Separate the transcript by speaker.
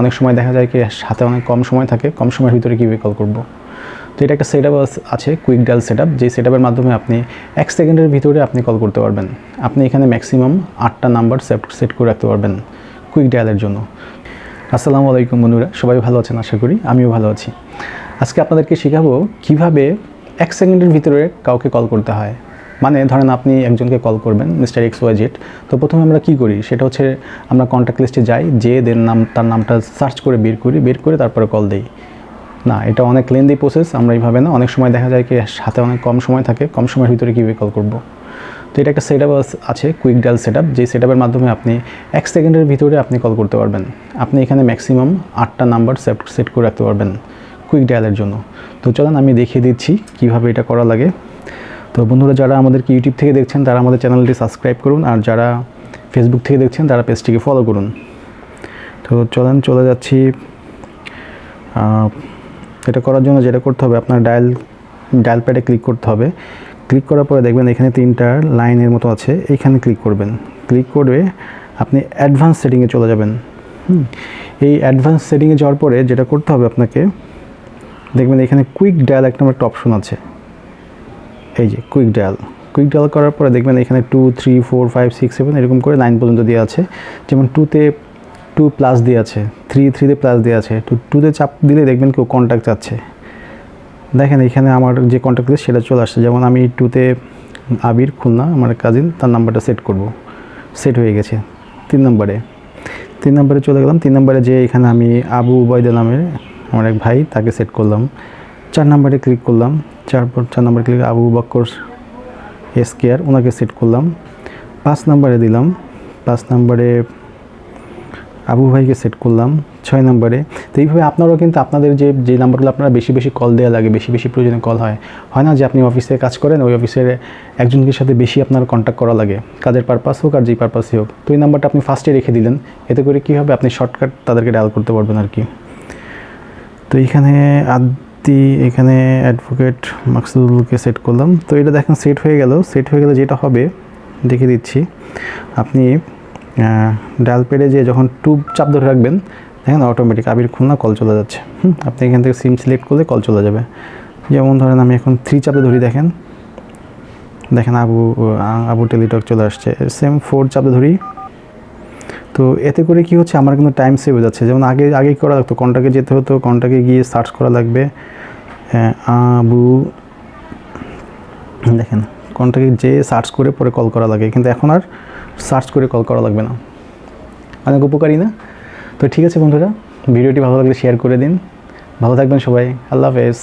Speaker 1: অনেক সময় দেখা যায় কি হাতে অনেক কম সময় থাকে, কম সময়ের ভিতরে কীভাবে কল করব। তো এটা একটা সেটআপ আছে, কুইক ডায়াল সেটআপ, যেই সেটআপের মাধ্যমে আপনি 1 সেকেন্ডের ভিতরে আপনি কল করতে পারবেন। আপনি এখানে ম্যাক্সিমাম 8টা নাম্বার সেট করে রাখতে পারবেন কুইক ডায়ালের জন্য। আসসালামু আলাইকুম বন্ধুরা, সবাই ভালো আছেন আশা করি, আমিও ভালো আছি। আজকে আপনাদেরকে শেখাবো কিভাবে 1 সেকেন্ডের ভিতরে কাউকে কল করতে হয়। মানে ধরেন আপনি একজনকে কল করবেন, মিস্টার XYZ। তো প্রথমে আমরা কি করি, সেটা হচ্ছে আমরা কন্ট্যাক্ট লিস্টে যাই, দেন তার নামটা সার্চ করে বের করে তারপরে কল দিই। না, এটা অনেক লেন্দি প্রসেস, আমরা এইভাবে না। অনেক সময় দেখা যায় কি হাতে অনেক কম সময় থাকে, কম সময়ের ভিতরে কীভাবে কল করব। তো এটা একটা সেটআপ আছে, কুইক ডায়াল সেটআপ, যেই সেটআপের মাধ্যমে আপনি 1 সেকেন্ডের ভিতরে আপনি কল করতে পারবেন। আপনি এখানে ম্যাক্সিমাম 8টা নাম্বার সেট করে রাখতে পারবেন কুইক ডায়ালের জন্য। তো চলুন আমি দেখিয়ে দিচ্ছি কিভাবে এটা করা লাগে। তো বন্ধুরা, যারা আমাদেরকে ইউটিউব থেকে দেখছেন তারা আমাদের চ্যানেলটি সাবস্ক্রাইব করুন, আর যারা ফেসবুক থেকে দেখছেন তারা পেজটিকে ফলো করুন। তো চলে যাচ্ছি। এটা করার জন্য যেটা করতে হবে, আপনার ডায়াল প্যাডে ক্লিক করতে হবে। ক্লিক করার পরে দেখবেন এখানে 3টা লাইনের মতো আছে, এইখানে ক্লিক করবেন। ক্লিক করে আপনি অ্যাডভান্স সেটিংয়ে চলে যাবেন। এই অ্যাডভান্স সেটিংয়ে যাওয়ার পরে যেটা করতে হবে আপনাকে, দেখবেন এখানে কুইক ডায়াল একটা একটা অপশন আছে, এই যে কুইক ডায়াল করার পরে দেখবেন এখানে 2, 3, 4, 5, 6, 7 এরকম করে 9 পর্যন্ত দেওয়া আছে। যেমন 2তে 2 প্লাস দিয়ে আছে, 3তে প্লাস দিয়ে আছে। তো 2তে চাপ দিলে দেখবেন কেউ কন্ট্যাক্ট চাচ্ছে। দেখেন এখানে আমার যে কন্ট্যাক্ট লিস্ট সেটা চলে আসছে। যেমন আমি 2তে আবির খুলনা, আমার কাজিন, তার নাম্বারটা সেট হয়ে গেছে। 3 নম্বরে চলে গেলাম। 3 নম্বরে যে এখানে আমি আবু উবাইদা নামের আমার এক ভাই, তাকে সেট করলাম। 4 নম্বরে ক্লিক করলাম। 4 নম্বরে ক্লিক আবু বকর SKR, ওনাকে সেট করলাম। 5 নম্বরে দিলাম। 5 নম্বরে আবু ভাইকে সেট করলাম। 6 নম্বরে। তো এইভাবে আপনারাও কিন্তু আপনাদের যে নাম্বারগুলো আপনারা বেশি কল দেওয়া লাগে, বেশি প্রয়োজনে কল হয় না যে আপনি অফিসে কাজ করেন, ওই অফিসের একজনের সাথে বেশি আপনার কন্ট্যাক্ট করা লাগে, কাজের পারপাস হোক আর যেই পারপাসই হোক। তো এই নাম্বারটা আপনি ফার্স্টে রেখে দিলেন, এতে করে কী হবে, আপনি শর্টকাট তাদেরকে ডায়াল করতে পারবেন আর কি। তো এখানে অ্যাডভোকেট মাকসুদুলকে সেট করলাম। তো এটা দেখেন সেট হয়ে গেল। যেটা হবে দেখে দিচ্ছি। আপনি ডায়াল প্যাডে যে যখন 2 চাপ ধরে রাখবেন, দেখেন অটোমেটিক আবির খুলনা কল চলে যাচ্ছে। আপনি এখান থেকে সিম সিলেক্ট করলে কল চলে যাবে। যেমন ধরেন আমি এখন 3 চাপে ধরি, দেখেন আবু টেলিটক চলে আসছে। সেম 4 চাপে ধরি। তো এতে করে কি হচ্ছে, আমার কিন্তু টাইম সেভ হয়ে যাচ্ছে। যেমন আগে করা লাগতো, কন্ট্যাক্টে যেতে হতো, কন্ট্যাক্টে গিয়ে সার্চ করা লাগবে আবু, দেখেন কন্ট্যাক্টে যেয়ে সার্চ করে পরে কল করা লাগে, কিন্তু এখন আর সার্চ করে কল করা লাগবে না। অনেক উপকারী না? তো ঠিক আছে বন্ধুরা, ভিডিওটি ভালো লাগলে শেয়ার করে দিন। ভালো থাকবেন সবাই, আল্লাহ হাফেজ।